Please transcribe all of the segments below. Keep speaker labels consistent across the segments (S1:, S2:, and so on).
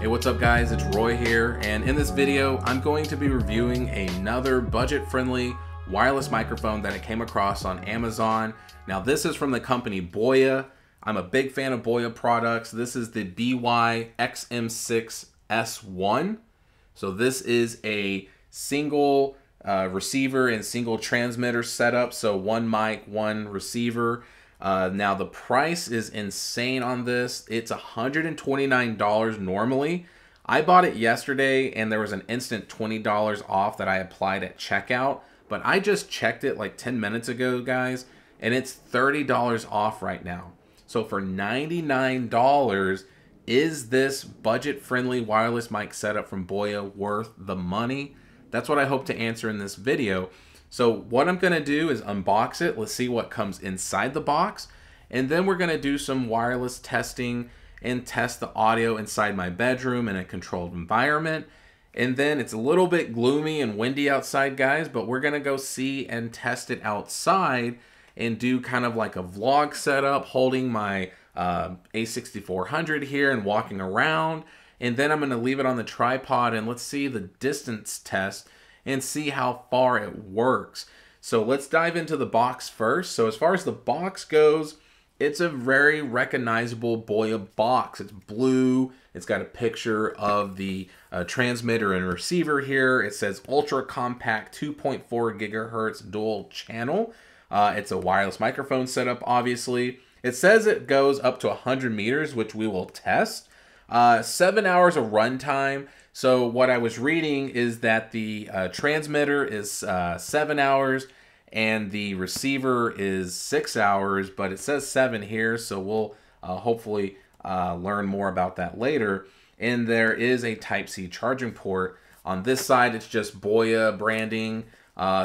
S1: Hey, what's up guys, it's Roy here, and in this video I'm going to be reviewing another budget-friendly wireless microphone that I came across on Amazon. Now this is from the company Boya. I'm a big fan of Boya products. This is the BY-XM6-S1. So this is a single receiver and single transmitter setup, so one mic, one receiver. Now the price is insane on this. It's $129 normally. I bought it yesterday and there was an instant $20 off that I applied at checkout, but I just checked it like 10 minutes ago, guys, and it's $30 off right now. So for $99, is this budget-friendly wireless mic setup from Boya worth the money? That's what I hope to answer in this video. So what I'm going to do is unbox it. Let's see what comes inside the box. And then we're going to do some wireless testing and test the audio inside my bedroom in a controlled environment. And then it's a little bit gloomy and windy outside, guys, but we're going to go see and test it outside and do kind of like a vlog setup, holding my A6400 here and walking around. And then I'm going to leave it on the tripod and let's see the distance test and see how far it works. So let's dive into the box first. So as far as the box goes, it's a very recognizable Boya box. It's blue. It's got a picture of the transmitter and receiver here. It says ultra compact 2.4 gigahertz dual channel. It's a wireless microphone setup, obviously. It says it goes up to 100 meters, which we will test. 7 hours of runtime. So what I was reading is that the transmitter is 7 hours and the receiver is 6 hours, but it says 7 here, so we'll hopefully learn more about that later. And there is a Type-C charging port. On this side, it's just Boya branding.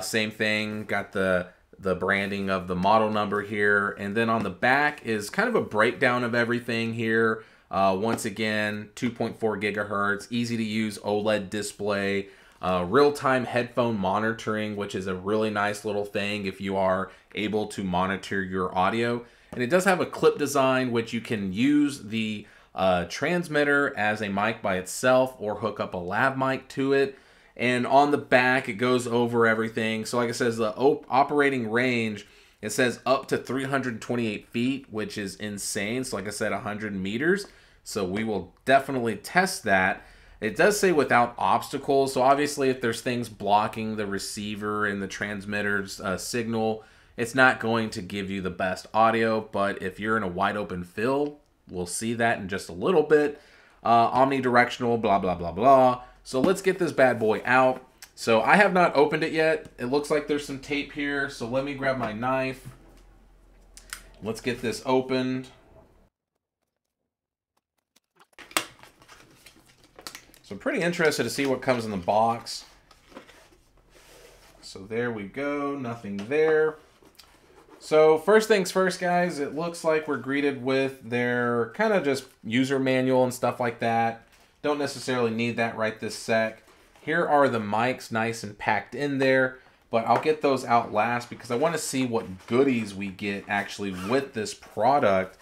S1: Same thing, got the branding of the model number here. And then on the back is kind of a breakdown of everything here. Once again, 2.4 gigahertz, easy to use OLED display, real-time headphone monitoring, which is a really nice little thing if you are able to monitor your audio. And it does have a clip design, which you can use the transmitter as a mic by itself or hook up a lav mic to it. And on the back, it goes over everything. So like it says, the operating range, it says up to 328 feet, which is insane. So like I said, 100 meters. So we will definitely test that. It does say without obstacles. So obviously if there's things blocking the receiver and the transmitter's signal, it's not going to give you the best audio. But if you're in a wide open field, we'll see that in just a little bit. Omnidirectional, blah, blah, blah, blah. So let's get this bad boy out. So I have not opened it yet. It looks like there's some tape here. So let me grab my knife. Let's get this opened. So I'm pretty interested to see what comes in the box. So there we go, nothing there. So first things first, guys, it looks like we're greeted with their kind of just user manual and stuff like that. Don't necessarily need that right this sec. Here are the mics nice and packed in there, but I'll get those out last because I want to see what goodies we get actually with this product.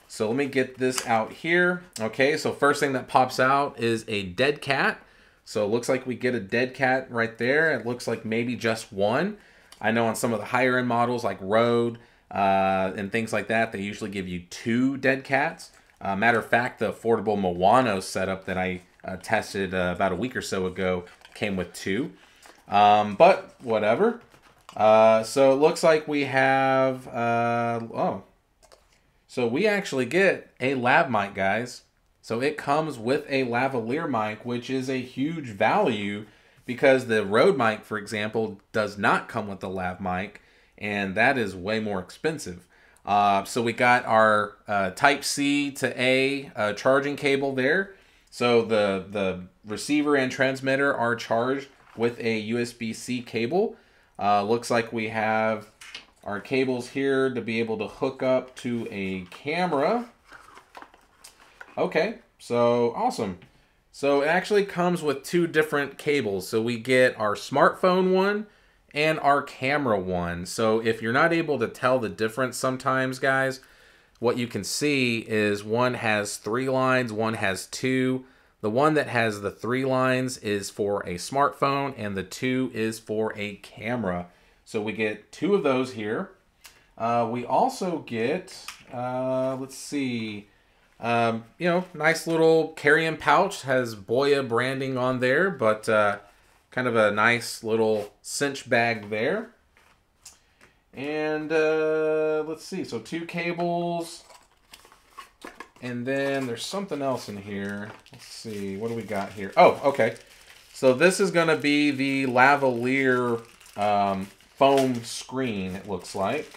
S1: So let me get this out here. Okay, so first thing that pops out is a dead cat. So it looks like we get a dead cat right there. It looks like maybe just one. I know on some of the higher end models like Rode and things like that, they usually give you 2 dead cats. Matter of fact, the affordable Moano setup that I tested about a week or so ago came with 2. But whatever. So it looks like we have, so we actually get a lav mic, guys. So it comes with a lavalier mic, which is a huge value because the Rode mic, for example, does not come with the lav mic, and that is way more expensive. So we got our Type-C to A charging cable there. So the receiver and transmitter are charged with a USB-C cable. Looks like we have our cables here to be able to hook up to a camera. Okay, so awesome. So it actually comes with 2 different cables. So we get our smartphone one and our camera one. So if you're not able to tell the difference sometimes, guys, what you can see is one has 3 lines, one has 2. The one that has the 3 lines is for a smartphone, and the 2 is for a camera. So we get 2 of those here. We also get, let's see, you know, nice little carry-in pouch. Has Boya branding on there, but kind of a nice little cinch bag there. And let's see, so 2 cables. And then there's something else in here. Let's see, what do we got here? Oh, okay. So this is going to be the Lavalier foam screen, it looks like.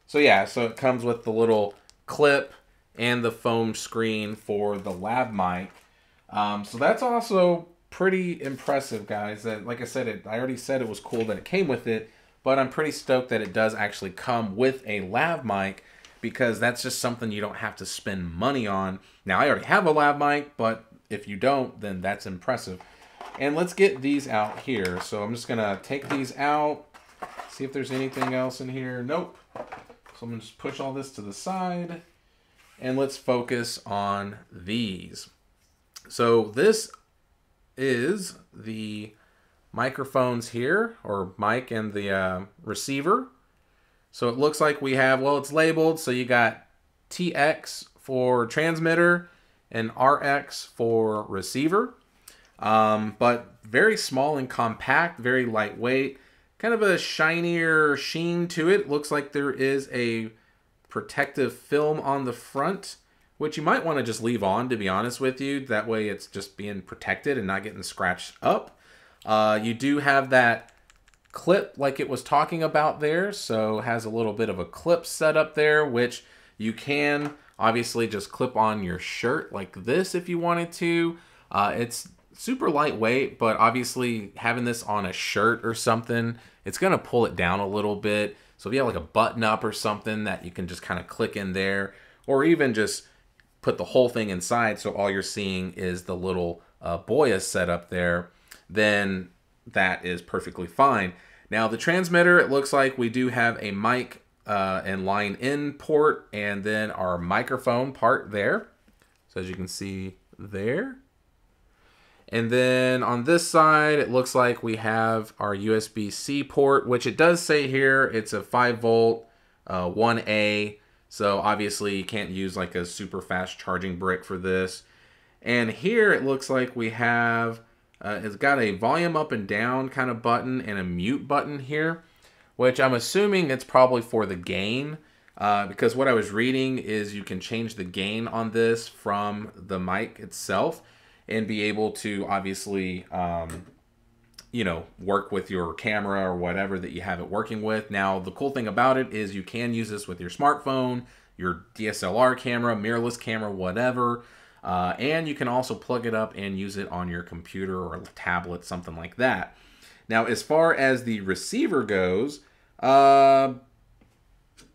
S1: So yeah, so it comes with the little clip and the foam screen for the lav mic. So that's also pretty impressive, guys. That, like I said, I already said it was cool that it came with it, but I'm pretty stoked that it does actually come with a lav mic, because that's just something you don't have to spend money on. Now, I already have a lav mic, but if you don't, then that's impressive. And let's get these out here. So I'm just going to take these out, see if there's anything else in here. Nope. So I'm going to just push all this to the side, and let's focus on these. So this is the microphones here, or mic and the receiver. So it looks like we have, well, it's labeled, so you got TX for transmitter and RX for receiver. But very small and compact, very lightweight, kind of a shinier sheen to it. Looks like there is a protective film on the front, which you might want to just leave on, to be honest with you. That way it's just being protected and not getting scratched up. You do have that clip like it was talking about there, so it has a little bit of a clip set up there, which you can obviously just clip on your shirt like this if you wanted to. It's super lightweight, but obviously having this on a shirt or something, it's gonna pull it down a little bit. So if you have like a button up or something that you can just kind of click in there, or even just put the whole thing inside so all you're seeing is the little Boya setup there, then that is perfectly fine. Now the transmitter, it looks like we do have a mic and line in port, and then our microphone part there. So as you can see there. And then on this side, it looks like we have our USB-C port, which it does say here, it's a 5-volt 1A. So obviously you can't use like a super fast charging brick for this. And here it looks like we have, it's got a volume up and down kind of button and a mute button here, which I'm assuming it's probably for the gain, because what I was reading is you can change the gain on this from the mic itself and be able to obviously, you know, work with your camera or whatever that you have it working with. Now, the cool thing about it is you can use this with your smartphone, your DSLR camera, mirrorless camera, whatever. And you can also plug it up and use it on your computer or a tablet, something like that. Now, as far as the receiver goes,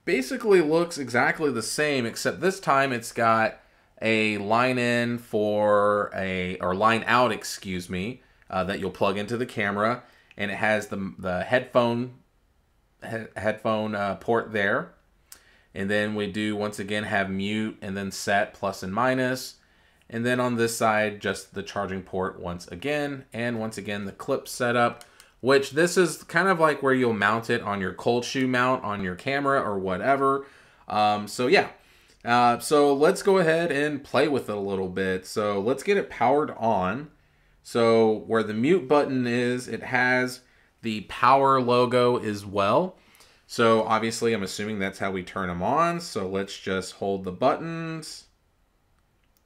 S1: basically looks exactly the same, except this time it's got a line in for or line out, excuse me, that you'll plug into the camera, and it has the headphone port there. And then we do once again have mute and then set plus and minus. And then on this side, just the charging port once again, and once again the clip setup, which this is kind of like where you'll mount it on your cold shoe mount on your camera or whatever. So yeah. So let's go ahead and play with it a little bit. So let's get it powered on. So where the mute button is, it has the power logo as well. So obviously I'm assuming that's how we turn them on. So let's just hold the buttons,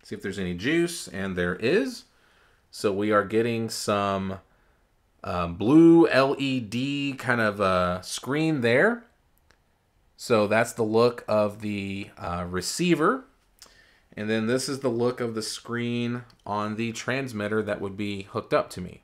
S1: see if there's any juice, and there is. So we are getting some blue LED kind of screen there. So that's the look of the receiver. And then this is the look of the screen on the transmitter that would be hooked up to me.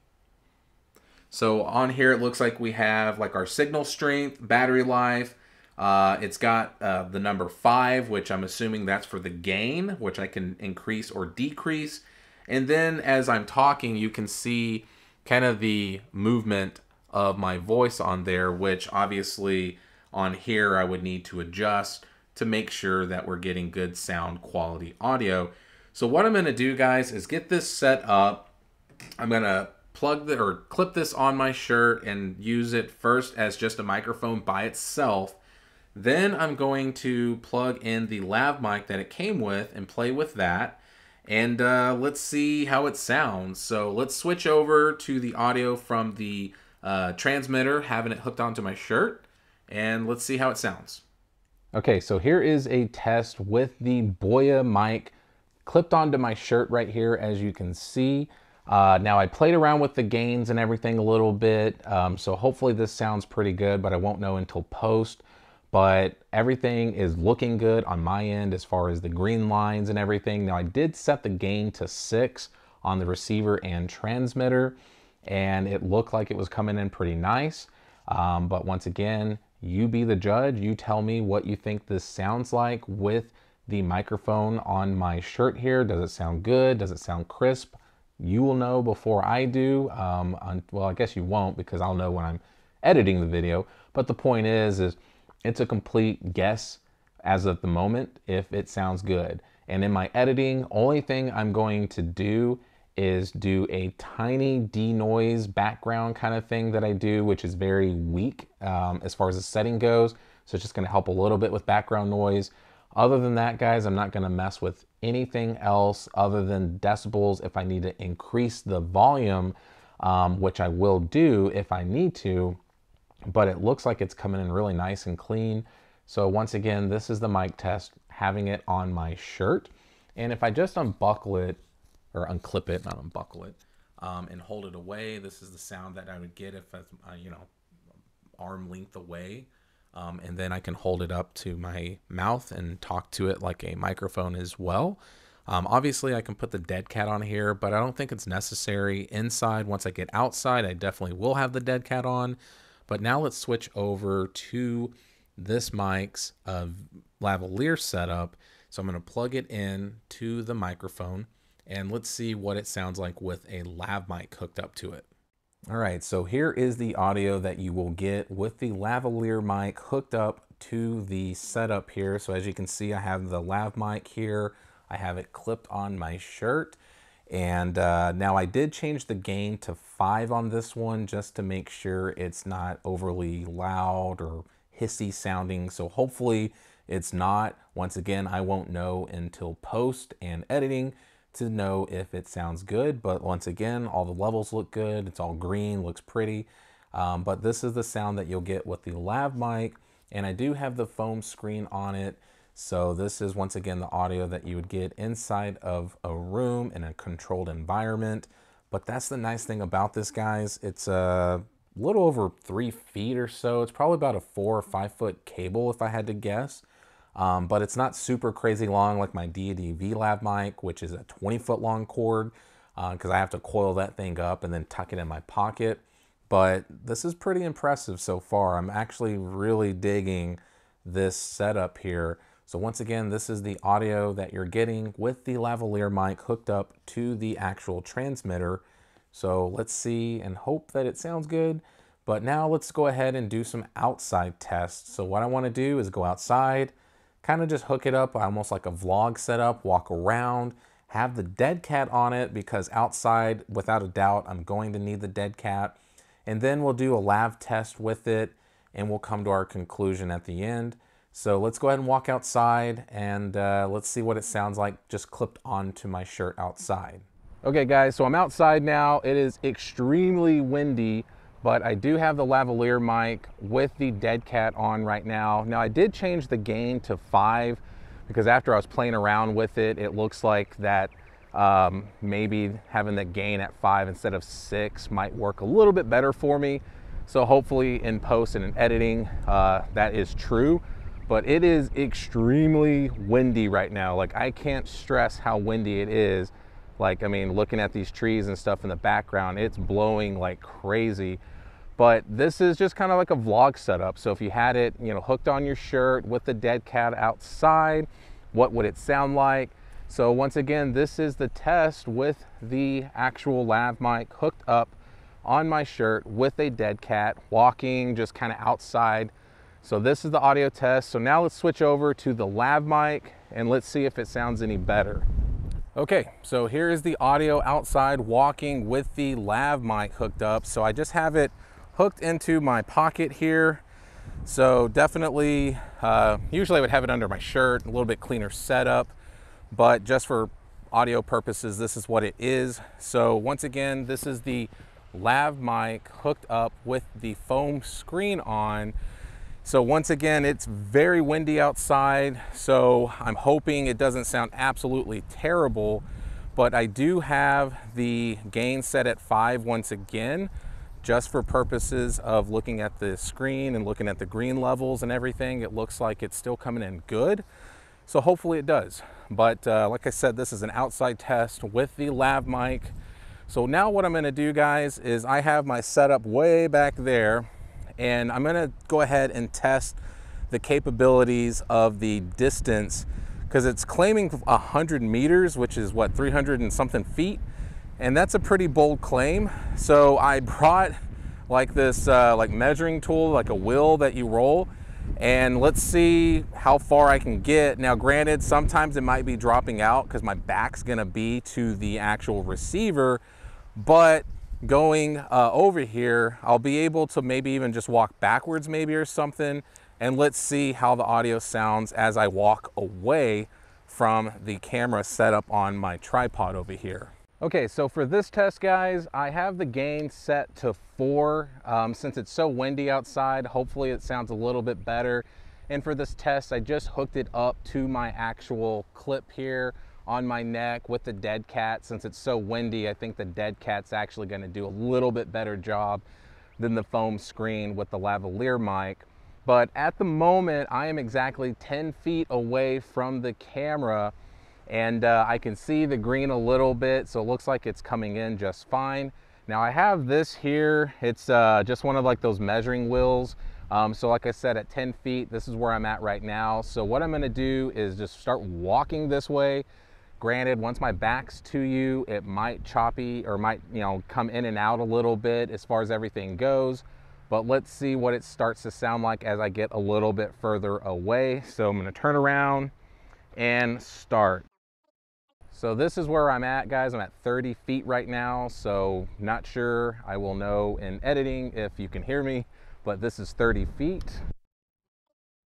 S1: So on here, it looks like we have like our signal strength, battery life. It's got the number 5, which I'm assuming that's for the gain, which I can increase or decrease. And then as I'm talking, you can see kind of the movement of my voice on there, which obviously on here I would need to adjust to make sure that we're getting good sound quality audio. So what I'm going to do, guys, is get this set up. I'm going to clip this on my shirt and use it first as just a microphone by itself. Then I'm going to plug in the lav mic that it came with and play with that. And let's see how it sounds. So let's switch over to the audio from the transmitter, having it hooked onto my shirt, and let's see how it sounds. Okay, so here is a test with the Boya mic clipped onto my shirt right here, as you can see. Now I played around with the gains and everything a little bit, so hopefully this sounds pretty good, but I won't know until post. But everything is looking good on my end as far as the green lines and everything. Now I did set the gain to 6 on the receiver and transmitter, and it looked like it was coming in pretty nice. But once again, you be the judge. You tell me what you think this sounds like with the microphone on my shirt here. Does it sound good? Does it sound crisp? You will know before I do. Well, I guess you won't, because I'll know when I'm editing the video. But the point is it's a complete guess as of the moment if it sounds good. And in my editing, only thing I'm going to do is do a tiny denoise background kind of thing that I do, which is very weak as far as the setting goes. So it's just going to help a little bit with background noise. Other than that, guys, I'm not going to mess with anything else other than decibels. If I need to increase the volume, which I will do if I need to, but it looks like it's coming in really nice and clean. So once again, this is the mic test, having it on my shirt. And if I just unbuckle it, or unclip it, not unbuckle it, and hold it away, this is the sound that I would get if it's, you know, arm length away. And then I can hold it up to my mouth and talk to it like a microphone as well. Obviously I can put the dead cat on here, but I don't think it's necessary inside. Once I get outside, I definitely will have the dead cat on. But now let's switch over to this mic's lavalier setup. So I'm going to plug it in to the microphone, and let's see what it sounds like with a lav mic hooked up to it. All right, so here is the audio that you will get with the lavalier mic hooked up to the setup here. So as you can see, I have the lav mic here. I have it clipped on my shirt. And now I did change the gain to 5 on this one just to make sure it's not overly loud or hissy sounding. So hopefully it's not. Once again, I won't know until post and editing to know if it sounds good. But once again, all the levels look good. It's all green, looks pretty. But this is the sound that you'll get with the lav mic. And I do have the foam screen on it. So this is once again the audio that you would get inside of a room in a controlled environment. But that's the nice thing about this, guys. It's a little over 3 feet or so. It's probably about a 4 or 5 foot cable if I had to guess. But it's not super crazy long like my Deity V-Lav mic, which is a 20-foot long cord, because I have to coil that thing up and then tuck it in my pocket. But this is pretty impressive so far. I'm actually really digging this setup here. So once again, this is the audio that you're getting with the lavalier mic hooked up to the actual transmitter. So let's see and hope that it sounds good. But now let's go ahead and do some outside tests. So what I want to do is go outside, kind of just hook it up almost like a vlog setup, walk around, have the dead cat on it, because outside, without a doubt, I'm going to need the dead cat. And then we'll do a lav test with it, and we'll come to our conclusion at the end. So let's go ahead and walk outside, and let's see what it sounds like just clipped onto my shirt outside. Okay guys, so I'm outside now. It is extremely windy, but I do have the lavalier mic with the dead cat on right now. Now I did change the gain to 5 because after I was playing around with it, it looks like that maybe having the gain at 5 instead of 6 might work a little bit better for me. So hopefully in post and in editing, that is true. But it is extremely windy right now. Like, I can't stress how windy it is. Like, I mean, looking at these trees and stuff in the background, it's blowing like crazy. But this is just kind of like a vlog setup. So if you had it, you know, hooked on your shirt with the dead cat outside, what would it sound like? So once again, this is the test with the actual lav mic hooked up on my shirt with a dead cat, walking just kind of outside. So this is the audio test. So now let's switch over to the lav mic and let's see if it sounds any better. Okay, so here is the audio outside walking with the lav mic hooked up. So I just have it hooked into my pocket here. So definitely, usually I would have it under my shirt, a little bit cleaner setup, but just for audio purposes, this is what it is. So once again, this is the lav mic hooked up with the foam screen on. So once again, it's very windy outside, so I'm hoping it doesn't sound absolutely terrible, but I do have the gain set at 5 once again, just for purposes of looking at the screen and looking at the green levels and everything. It looks like it's still coming in good, so hopefully it does. But like I said, this is an outside test with the lav mic. So now what I'm gonna do, guys, is I have my setup way back there, and I'm gonna go ahead and test the capabilities of the distance, because it's claiming 100 meters, which is what, 300 and something feet, and that's a pretty bold claim. So I brought like this like measuring tool, like a wheel that you roll, and let's see how far I can get. Now granted, sometimes it might be dropping out because my back's gonna be to the actual receiver, but going over here, I'll be able to maybe even just walk backwards maybe or something, and let's see how the audio sounds as I walk away from the camera set up on my tripod over here. Okay, so for this test, guys, I have the gain set to 4. Since it's so windy outside, hopefully it sounds a little bit better. And for this test, I just hooked it up to my actual clip here on my neck with the dead cat. Since it's so windy, I think the dead cat's actually going to do a little bit better job than the foam screen with the lavalier mic. But at the moment, I am exactly 10 feet away from the camera, and I can see the green a little bit, so it looks like it's coming in just fine. Now I have this here, it's just one of like those measuring wheels. So like I said, at 10 feet, this is where I'm at right now. So what I'm gonna do is just start walking this way. Granted, once my back's to you, it might choppy or might, you know, come in and out a little bit as far as everything goes. But let's see what it starts to sound like as I get a little bit further away. So I'm gonna turn around and start. So this is where I'm at, guys. I'm at 30 feet right now. So not sure, I will know in editing if you can hear me, but this is 30 feet.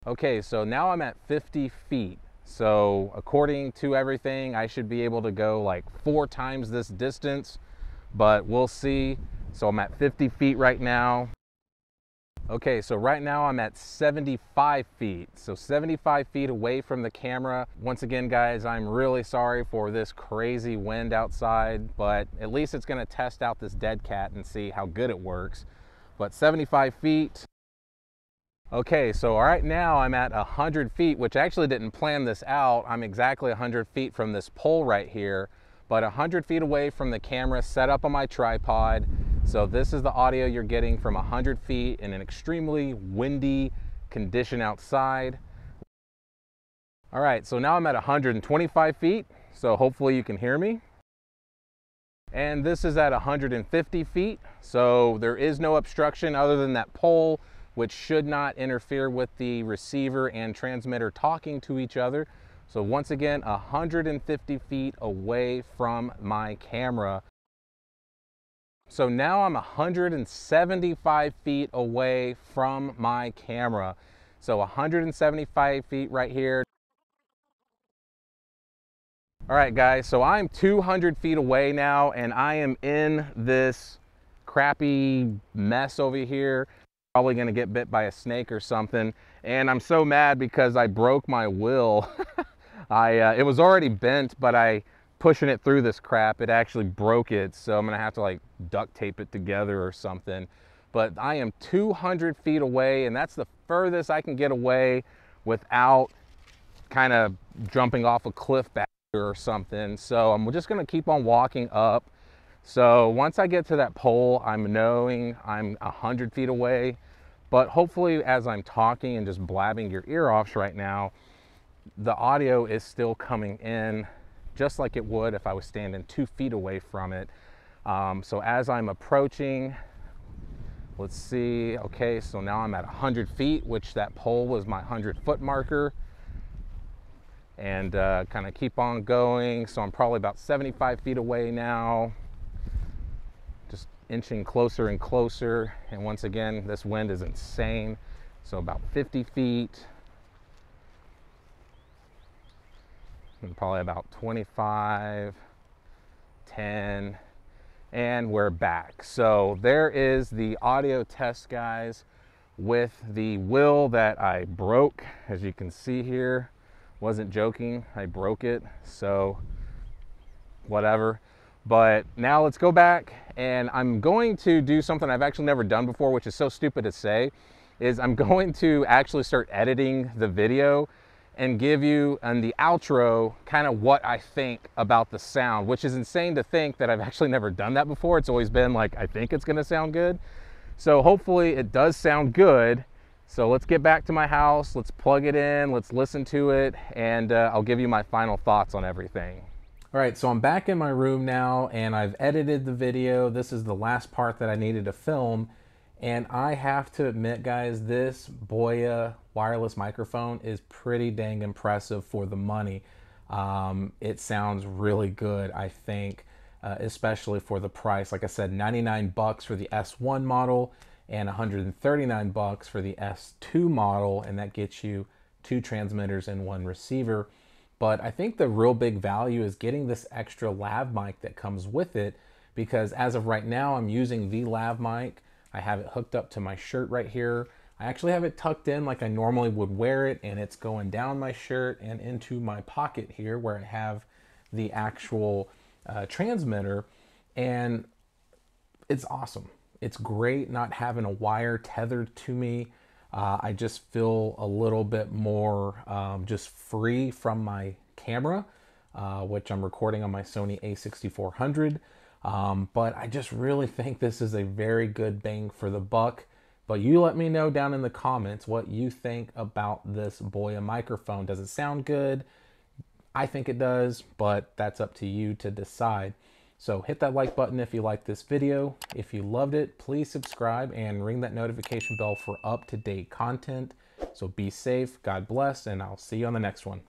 S1: Okay, so now I'm at 50 feet. So according to everything, I should be able to go like 4 times this distance, but we'll see. So I'm at 50 feet right now. Okay, so right now I'm at 75 feet. So 75 feet away from the camera. Once again, guys, I'm really sorry for this crazy wind outside, but at least it's gonna test out this dead cat and see how good it works. But 75 feet. Okay, so right now I'm at 100 feet, which I actually didn't plan this out. I'm exactly 100 feet from this pole right here, but 100 feet away from the camera set up on my tripod. So this is the audio you're getting from 100 feet in an extremely windy condition outside. All right, so now I'm at 125 feet, so hopefully you can hear me. And this is at 150 feet, so there is no obstruction other than that pole, which should not interfere with the receiver and transmitter talking to each other. So once again, 150 feet away from my camera. So now I'm 175 feet away from my camera. So 175 feet right here. All right, guys, so I'm 200 feet away now, and I am in this crappy mess over here. Probably gonna get bit by a snake or something. And I'm so mad because I broke my wheel. It was already bent, but pushing it through this crap, it actually broke it. So I'm gonna have to like duct tape it together or something. But I am 200 feet away, and that's the furthest I can get away without kind of jumping off a cliff back or something. So I'm just gonna keep on walking up. So once I get to that pole, I'm knowing I'm 100 feet away, but hopefully as I'm talking and just blabbing your ear off right now, the audio is still coming in just like it would if I was standing 2 feet away from it. So as I'm approaching, let's see, okay, so now I'm at 100 feet, which that pole was my 100-foot marker.
S2: and kind of keep on going. So I'm probably about 75 feet away now, just inching closer and closer. And once again, this wind is insane. So about 50 feet, and probably about 25, 10, and we're back. So there is the audio test, guys, with the wheel that I broke. As you can see here, wasn't joking, I broke it, so whatever. But now let's go back, and I'm going to do something I've actually never done before, which is so stupid to say, is I'm going to actually start editing the video and give you in the outro kind of what I think about the sound, which is insane to think that I've actually never done that before. It's always been like, I think it's gonna sound good. So hopefully it does sound good. So let's get back to my house, let's plug it in, let's listen to it, and I'll give you my final thoughts on everything. All right, so I'm back in my room now, and I've edited the video. This is the last part that I needed to film. And I have to admit, guys, this Boya wireless microphone is pretty dang impressive for the money. It sounds really good, I think, especially for the price. Like I said, 99 bucks for the S1 model and 139 bucks for the S2 model, and that gets you 2 transmitters and 1 receiver. But I think the real big value is getting this extra lav mic that comes with it, because as of right now, I'm using the lav mic. I have it hooked up to my shirt right here. I actually have it tucked in like I normally would wear it, and it's going down my shirt and into my pocket here where I have the actual transmitter, and it's awesome. It's great not having a wire tethered to me. I just feel a little bit more just free from my camera, which I'm recording on my Sony a6400. But I just really think this is a very good bang for the buck. But you let me know down in the comments what you think about this Boya microphone. Does it sound good? I think it does, but that's up to you to decide. So hit that like button if you like this video. If you loved it, please subscribe and ring that notification bell for up-to-date content. So be safe, God bless, and I'll see you on the next one.